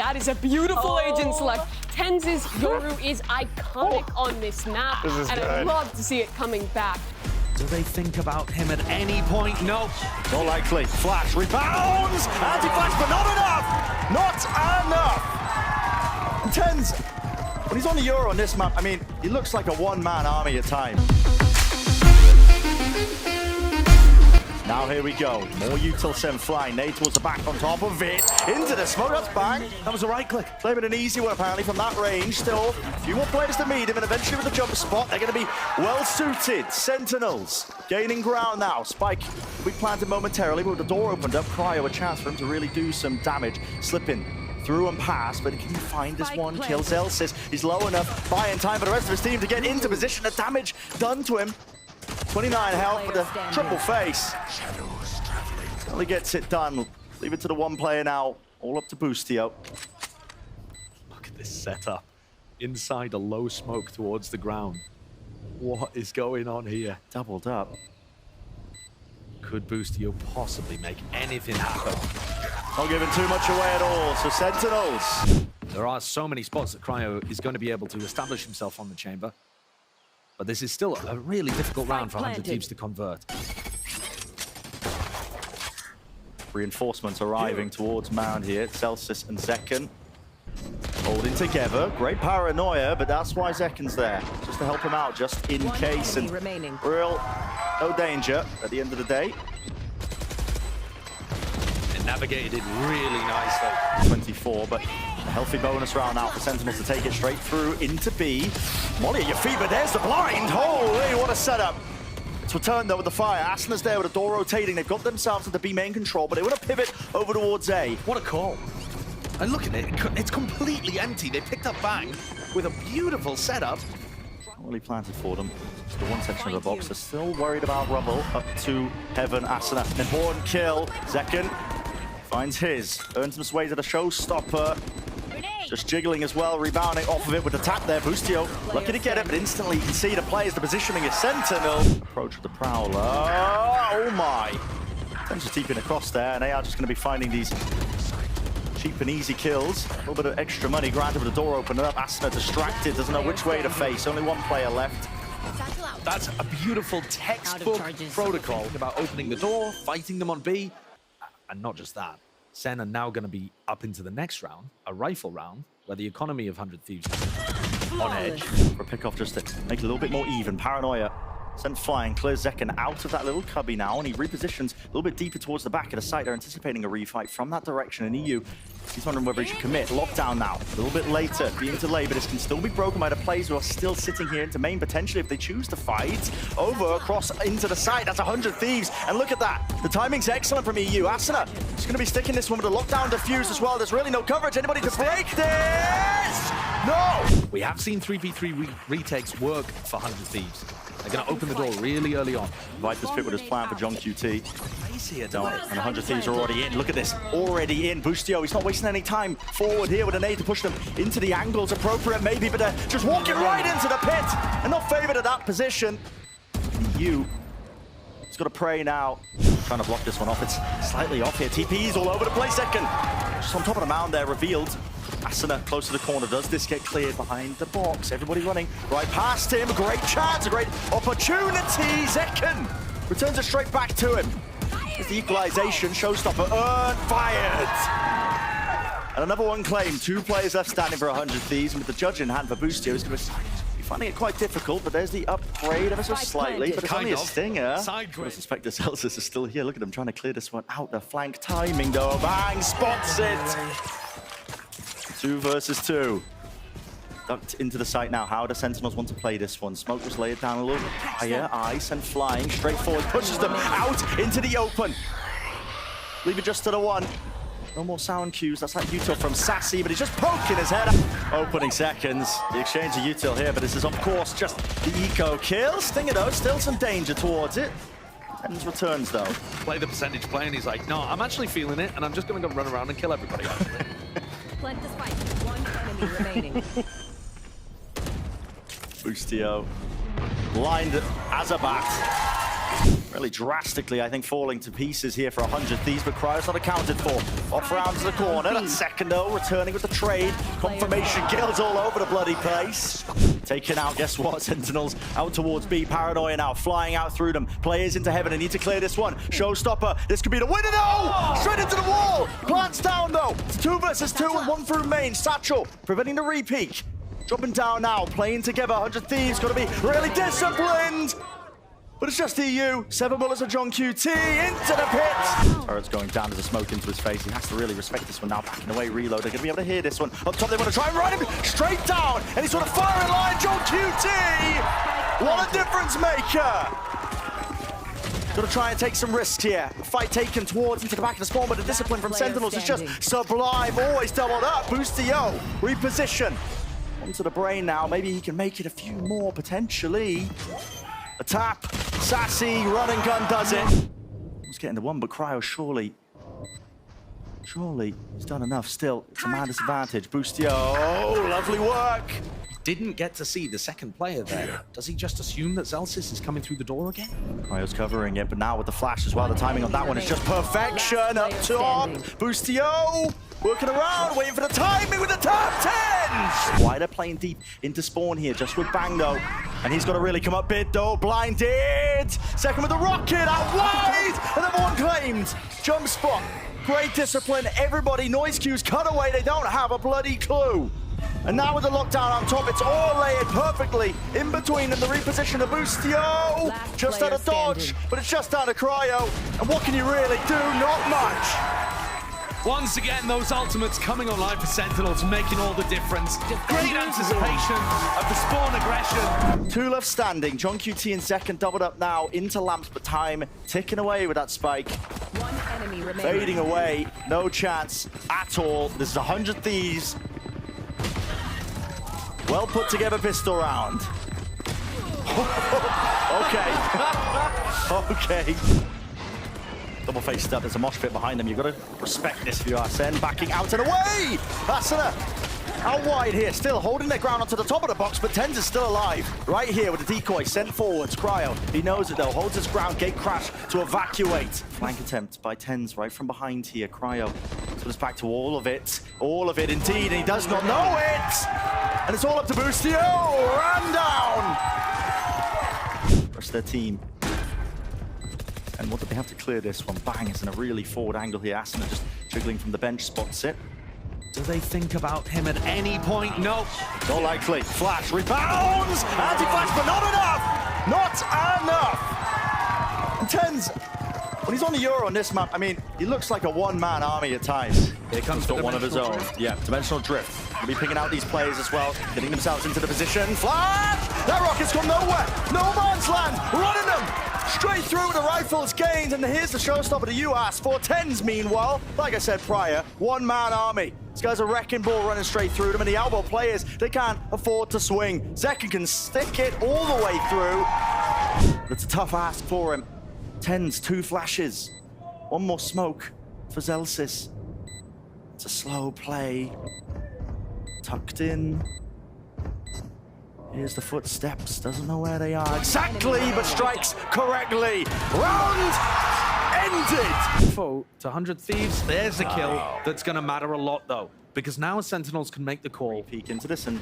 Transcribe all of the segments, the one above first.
That is a beautiful agent select. TenZ's Yoru is iconic on this map, and I'd love to see it coming back. Do they think about him at any point? No. Not likely. Flash rebounds! Anti-flash, but not enough! Not enough! TenZ, when he's on the Euro on this map, I mean, he looks like a one-man army at times. Now here we go. More util SEN flying. Nade towards the back on top of it. Into the smoke. That's bang. That was a right click. Playing an easy one apparently from that range. Still, a few more players to meet him, and eventually with the jump spot, they're going to be well suited. Sentinels gaining ground now. Spike will be planted momentarily, but with the door opened up, Cryo a chance for him to really do some damage. Slipping through and past, but can he find this one? Kills Elsis. He's low enough, buying time for the rest of his team to get into position. The damage done to him. 29 health with a triple face. Only gets it done. Leave it to the one player now. All up to Boostio. Look at this setup. Inside a low smoke towards the ground. What is going on here? Doubled up. Could Boostio possibly make anything happen? Not giving too much away at all. So Sentinels. There are so many spots that Cryo is going to be able to establish himself on the chamber. But this is still a really difficult round for 100 Thieves to convert. Reinforcements arriving towards Mound here. Celsius and Zekken holding together. Great paranoia, but that's why Zekken's there. Just to help him out, just in case. And real no danger at the end of the day. It navigated it really nicely. 24, but a healthy bonus round now for Sentinels to take it straight through into B. Molly at your feet, but there's the blind. Holy, what a setup. It's returned though with the fire. Asna's there with the door rotating. They've got themselves into B main control, but they want to pivot over towards A. What a call. And look at it, it's completely empty. They picked up Bang with a beautiful setup. Really planted for them. Just the one section of the box. They're still worried about Rubble. Up to Heaven, Asna. An important kill. Zekken finds his. Earns some sway to the showstopper. Just jiggling as well, rebounding off of it with the tap there. Boostio lucky to get it, but instantly you can see the players, the positioning is Sentinel. Approach with the Prowler. Oh my. TenZ just deep in across there, and they are just going to be finding these cheap and easy kills. A little bit of extra money granted with the door opening up. Asna distracted, doesn't know which way to face. Only one player left. That's a beautiful textbook protocol about opening the door, fighting them on B, and not just that. SEN are now going to be up into the next round, a rifle round, where the economy of 100 Thieves is on edge. For a pick-off just to make it a little bit more even. Paranoia sent flying, clears Zekken out of that little cubby now, and he repositions a little bit deeper towards the back of the site. They're anticipating a refight from that direction, and EU, he's wondering whether he should commit. Lockdown now, a little bit later, being delayed, but this can still be broken by the players who are still sitting here into main, potentially if they choose to fight. Over, across into the site, that's 100 Thieves, and look at that. The timing's excellent from EU. Asna is going to be sticking this one with a lockdown defuse as well. There's really no coverage. Anybody to break this? No! We have seen 3v3 retakes work for 100 Thieves. They're going to open the door really early on. Viper's pit with his plan for John QT. Crazy And 100 Thieves are already in. Look at this. Already in. Boostio, he's not wasting any time forward here with an nade to push them into the angles appropriate maybe, but they're just walking right into the pit and not favored at that position. You. He's got to pray now. Trying to block this one off. It's slightly off here. TP's all over the place. Second. Just on top of the mound there, revealed. Asna close to the corner. Does this get cleared behind the box? Everybody running right past him. Great chance, a great opportunity. Zekken returns it straight back to him. There's the equalization. Showstopper earned, fired. And another one claimed. 2 players left standing for 100 Thieves. And with the judge in hand for Boostio, he's going to be finding it quite difficult. But there's the upgrade ever so slightly. But it's only a stinger. I suspect the Celsius is still here. Look at him trying to clear this one out. The flank timing though. Bang, spots it. 2 versus 2. Ducked into the site now. How do Sentinels want to play this one? Smoke was laid down a little bit higher. Ice and flying straight forward. Pushes them out into the open. Leave it just to the one. No more sound cues. That's like util from Sassy, but he's just poking his head up. Opening seconds. The exchange of util here, but this is of course just the eco kill. Stinger though, still some danger towards it. TenZ returns though. Play the percentage play, and he's like, no, I'm actually feeling it, and I'm just going to go run around and kill everybody. Plant the spike. One enemy remaining. Boostio blind as a bat. Really drastically, I think, falling to pieces here for 100 Thieves, but Cryo's not accounted for. Off round to the corner. That's Secondo returning with the trade. Confirmation kills all over the bloody place. Taken out, guess what? Sentinels out towards B. Paranoia now, flying out through them. Players into heaven. They need to clear this one. Showstopper. This could be the winner. No! Straight into the wall. Plants down, though. It's 2 versus 2 and 1 through main. Satchel preventing the repeat. Dropping down now. Playing together. 100 Thieves. Got to be really disciplined. But it's just EU. 7 bullets of John QT into the pit. Turret's going down as a smoke into his face. He has to really respect this one now. Backing away, reload. They're going to be able to hear this one. Up top, they want to try and run him straight down. And he's sort of firing line. John QT. What a difference maker. Got to try and take some risks here. Fight taken towards into the back of the spawn, but the discipline from Sentinels is just sublime. Always doubled up. Boostio. Reposition. Onto the brain now. Maybe he can make it a few more potentially. A tap, sassy, run and gun does it. He's getting the one, but Cryo surely he's done enough still. It's a man disadvantage. Boostio, oh, lovely work. Didn't get to see the second player there. Does he just assume that Zelsis is coming through the door again? Cryo's covering it, but now with the flash as well, the timing on that one is just perfection. Up top, Boostio working around, waiting for the timing with the top 10s. Why they're playing deep into spawn here, just with Bang though. And he's got to really come up big though, blinded. Second with the rocket, out wide. Another one claimed. Jump spot, great discipline. Everybody, noise cues, cut away. They don't have a bloody clue. And now with the lockdown on top, it's all layered perfectly in between and the reposition of Boostio. Just out of dodge, but it's just down to Cryo. And what can you really do? Not much. Once again, those ultimates coming online for Sentinels, making all the difference. Great anticipation of the spawn aggression. 2 left standing. John QT in second, doubled up now into lamps, but time ticking away with that spike. 1 enemy remaining. Fading away, no chance at all. This is 100 Thieves. Well put together pistol round. Okay. Double faced up, there's a mosh pit behind them. You've got to respect this if you are SEN. Backing out and away! Basana out wide here, still holding their ground onto the top of the box, but TenZ is still alive. Right here with the decoy, sent forwards, Cryo. He knows it though, holds his ground, gate crash to evacuate. Flank attempt by TenZ right from behind here, Cryo. So it's back to all of it indeed, and he does not know it! And it's all up to Boostio, ran down! Rest of their team. And what do they have to clear this one? Bang, it's in a really forward angle here. Asuna just jiggling from the bench, spots it. Do they think about him at any point? No. Not likely. Flash, rebounds! Anti-flash, but not enough! Not enough! And TenZ, when he's on the Euro on this map, I mean, he looks like a one-man army at times. Here comes the one of his own. Drift. Yeah, dimensional drift. He'll be picking out these players as well, getting themselves into the position. Flash! That rocket's gone nowhere! No man's land! Running them! Straight through with the rifles gained, and here's the showstopper that you asked for. TenZ, meanwhile, like I said prior, one-man army. This guy's a wrecking ball running straight through them, and the elbow players, they can't afford to swing. Zekken can stick it all the way through. It's a tough ask for him. TenZ, 2 flashes. 1 more smoke for Zelsis. It's a slow play. Tucked in. Here's the footsteps, doesn't know where they are exactly, but strikes correctly. Round ended! Info to 100 Thieves, there's a kill that's going to matter a lot though, because now Sentinels can make the call. Peek into this and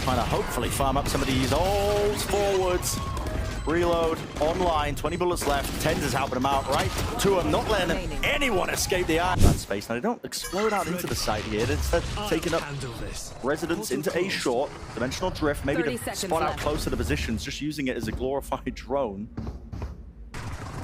trying to hopefully farm up some of these old forwards. Reload, online, 20 bullets left. TenZ is helping him out, right? 2 of them, not letting anyone escape the eye. That space, now they don't explode out into the side here. Instead, taking up residents into a short. Dimensional drift, maybe to spot out close to the positions, just using it as a glorified drone.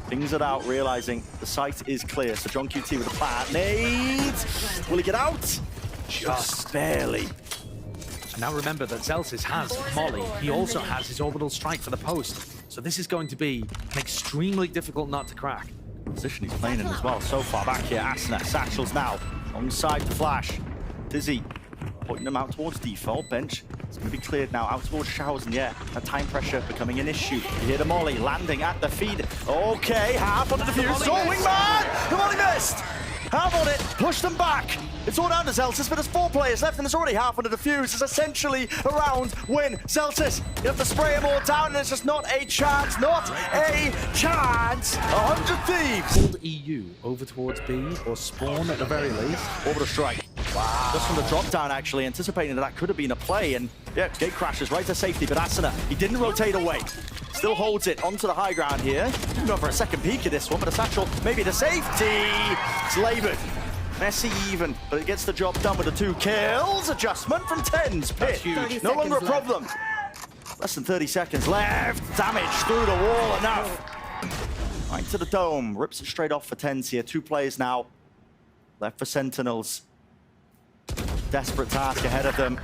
Things it out, realizing the site is clear. So John QT with a plant. Nades! Will he get out? Just barely. And now remember that Zelsis has Molly. He also has his orbital strike for the post. So this is going to be an extremely difficult nut to crack. Position he's playing in as well. So far back here, Asuna, Satchels now. Alongside the flash. Dizzy pointing them out towards default bench. It's going to be cleared now out towards Showers in the air. That time pressure becoming an issue. You hear the Molly landing at the feed. Okay, half on the defuse. Oh, wingman! The Molly missed! have on it, push them back. It's all down to Zelsis, but there's 4 players left and there's already half on the defuse. It's essentially a round win. Zelsis, you have to spray them all down and it's just not a chance, not a chance. 100 Thieves. Hold EU over towards B or spawn at the very least. Orbital strike. Wow. Just from the drop down, actually, anticipating that could have been a play. And yeah, gate crashes right to safety, but Asuna, he didn't rotate away. Still holds it onto the high ground here. Going for a second peek at this one, but a satchel, maybe the safety. It's labored. Messy even, but it gets the job done with the 2 kills. Adjustment from TenZ. Pit. Huge. No longer a problem. Less than 30 seconds left. Damage through the wall, enough. Right to the dome. Rips it straight off for TenZ here. 2 players now. Left for Sentinels. Desperate task ahead of them.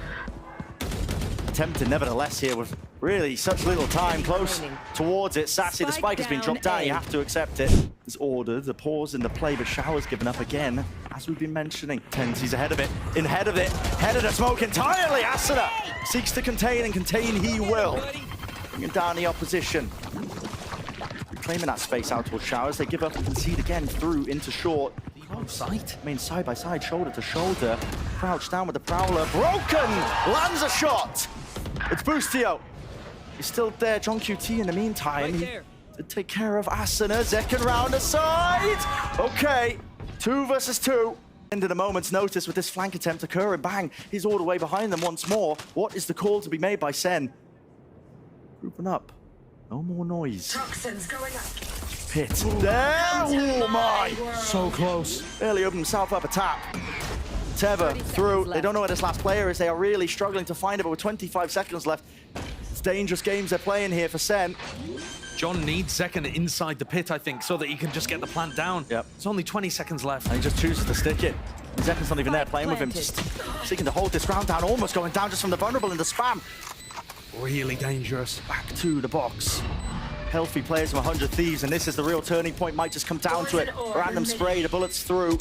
Attempted nevertheless here with really such little time close towards it. Sassy, the spike has been dropped down. You have to accept it. It's ordered. The pause in the play, but Shower's given up again. As we've been mentioning, TenZ's ahead of it. Ahead of the smoke entirely. Asuna seeks to contain, and contain he will. Bringing down the opposition. Reclaiming that space out towards Showers. They give up and concede again through into short. On sight. I mean, side by side, shoulder to shoulder. Crouched down with the Prowler. Broken! Lands a shot! It's Boostio. He's still there. John QT in the meantime. He did take care of Asuna. Second round aside. Okay. 2 versus 2. Ended a moment's notice with this flank attempt occurring. Bang. He's all the way behind them once more. What is the call to be made by SEN? Grouping up. No more noise. Toxins going up. Pit. There. Oh my. So close. Barely opened himself up a tap. TenZ through. They don't know where this last player is. They are really struggling to find it, but with 25 seconds left, it's dangerous games they're playing here for SEN. John needs second inside the pit, I think, so that he can just get the plant down. Yep. It's only 20 seconds left. And he just chooses to stick it. Zeken's not even there playing with him, just seeking to hold this ground down, almost going down just from the vulnerable in the spam. Really dangerous. Back to the box. Healthy players from 100 Thieves, and this is the real turning point. Might just come down to it. Random spray, the bullets through.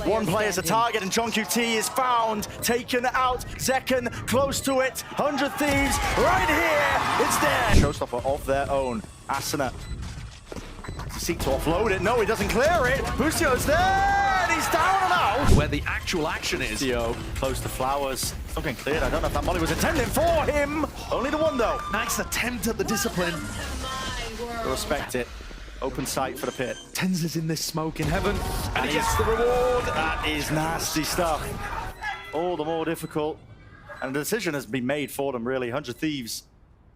One player's a target, and John QT is found, taken out. Zeken close to it. 100 Thieves right here. It's there. Showstopper of their own. Asuna to seek to offload it. No, he doesn't clear it. Bussio's there, and he's down and out. Where the actual action is. Busio close to Flowers. It's not getting cleared. I don't know if that molly was intended for him. Only the one, though. Nice attempt at the discipline. I respect it. Open sight for the pit. TenZ is in this smoke in heaven, and he gets the reward. That is nasty stuff. All the more difficult. And the decision has been made for them, really. 100 Thieves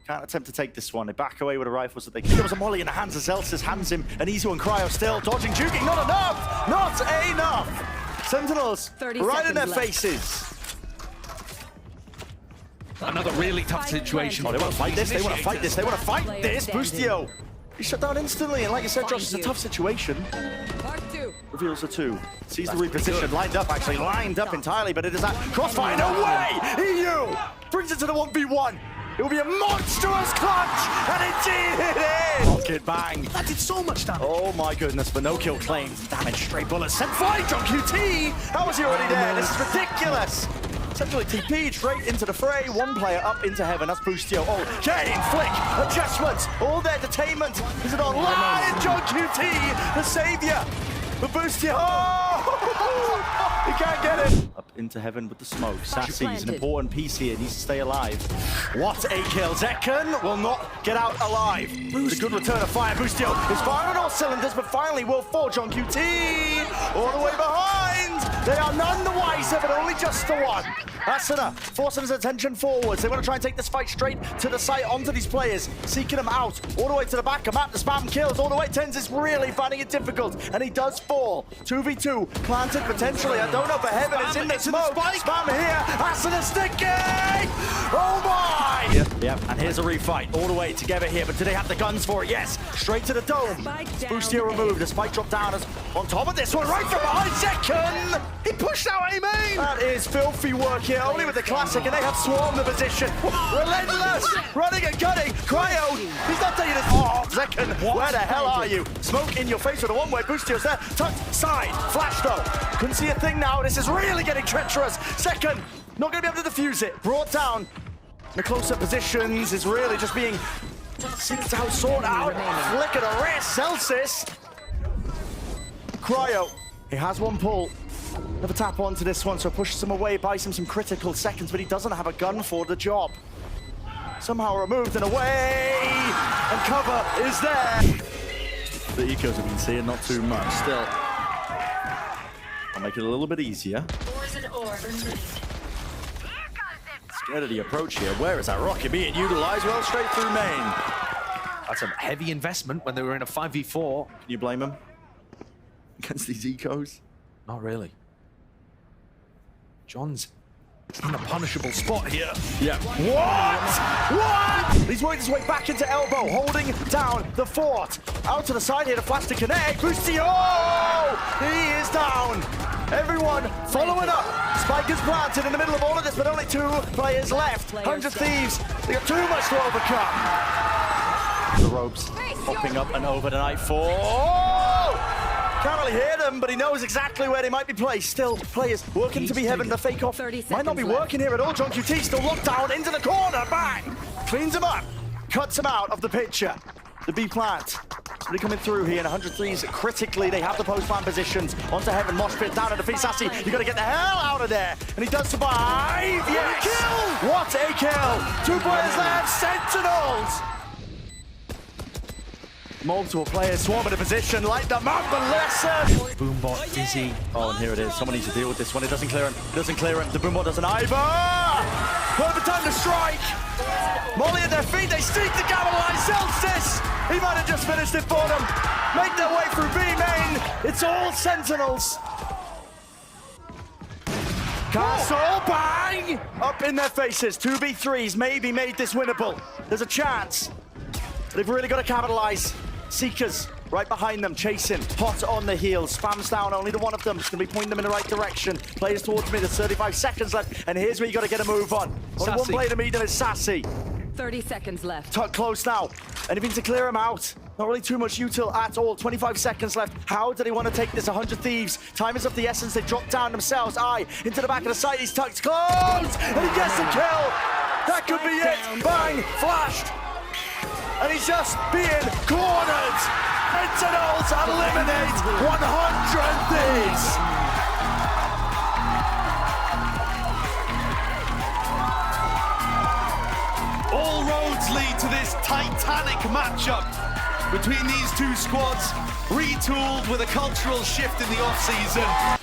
can't attempt to take this one. They back away with the rifles that they can. There was a molly in the hands of Zelsis, hands him an easy one. Cryo still dodging, juking. Not enough! Not enough! Sentinels right in their faces. Another really tough situation. Oh, they want to fight this. They want to fight this. They want to fight this. Boostio. He's shut down instantly, and like you said, Josh, it's a tough situation. Reveals the 2. Sees the reposition, lined up entirely, but it is that crossfire. No way! EU brings it to the 1v1. It will be a monstrous clutch, and indeed it is! Rocket bang. That did so much damage. Oh my goodness, but no kill claims. Damage, straight bullets. Sent flying, John QT! How was he already there? This is ridiculous. Essentially TP straight into the fray. One player up into heaven. That's Boostio. Oh, Kane, flick, adjustments, all their detainment. Is it online? John QT, the savior. But Boostio, oh! He can't get it. Up into heaven with the smoke. Sassy's an important piece here. Needs to stay alive. What a kill. Zeken will not get out alive. It's a good return of fire. Boostio is firing on all cylinders, but finally will fall. John QT all the way behind. They are none the wiser, but only just the one. Asuna forcing his attention forwards. They want to try and take this fight straight to the site, onto these players, seeking them out, all the way to the back. A map, the spam kills, all the way. TenZ is really finding it difficult, and he does fall. 2v2, planted potentially. I don't know for heaven, it's in the smoke. Spam here, Asuna sticky! Oh my! Yeah, and here's a refight, all the way together here, but do they have the guns for it? Yes, straight to the dome. Boostio removed, the spike drop down as on top of this one, right from behind. Zeken! He pushed out a main! That is filthy work here, only with the classic, and they have swarmed the position. Relentless! Running and gunning! Cryo! He's not taking this. Oh, Zeken, where the hell are you? Smoke in your face with a one-way. Boostio's there. Tucked side. Flash though. Couldn't see a thing now. This is really getting treacherous. Zeken, not going to be able to defuse it. Brought down. The close-up positions is really just being seeked out, sought out. Flick of the wrist. Celsius. Cryo, he has one pull. Never tap onto this one, so pushes him away, buys him some critical seconds, but he doesn't have a gun for the job. Somehow removed and away, and cover is there. The ecos have been seeing not too much still. I'll make it a little bit easier. Scared of the approach here. Where is that rocket being utilized? Well, straight through main. That's a heavy investment when they were in a 5v4. Can you blame him against these ecos? Not really. John's in a punishable spot here. Yeah. What? He's working his way back into elbow, holding down the fort. Out to the side here to flash to connect. Bustio! He is down. Everyone following up. Spike is planted in the middle of all of this, but only 2 players left. 100 Thieves. They got too much to overcome. The ropes popping up and over tonight for... Can't really hear them, but he knows exactly where they might be placed. Still, players working to be heaven. The fake off might not be working here at all. John QT still locked down into the corner. Bang! Cleans him up. Cuts him out of the picture. The B plant. Really coming through here in 103s. Critically, they have the post-plant positions. Onto heaven. Mosh pit down to defeat Sassy. You got to get the hell out of there. And he does survive. Yes! Kill! What a kill! 2 players left. Sentinels! Multiple players swarming a position like the Mamba lesson. Boombot dizzy. Oh, and here it is. Someone needs to deal with this one. It doesn't clear him. It doesn't clear him. The Boombot doesn't either. Perfect time to strike. Molly at their feet. They sneak the capitalize. Celsius. He might have just finished it for them. Make their way through B main. It's all Sentinels. Castle, bang! Up in their faces. 2v3s maybe made this winnable. There's a chance. They've really got to capitalize. Seekers right behind them, chasing, hot on the heels, spams down, only the one of them is going to be pointing them in the right direction. Players towards me, there's 35 seconds left, and here's where you got to get a move on. Only one player to meet them is Sassy. 30 seconds left. Tuck close now. Anything to clear him out. Not really too much util at all. 25 seconds left. How do they want to take this? 100 Thieves. Time is of the essence. They drop down themselves. Into the back of the site. He's tucked close, and he gets the kill. That could be it. Bang, flashed. And he's just being cornered. Sentinels eliminate 100 Thieves. All roads lead to this titanic matchup between these 2 squads, retooled with a cultural shift in the off-season.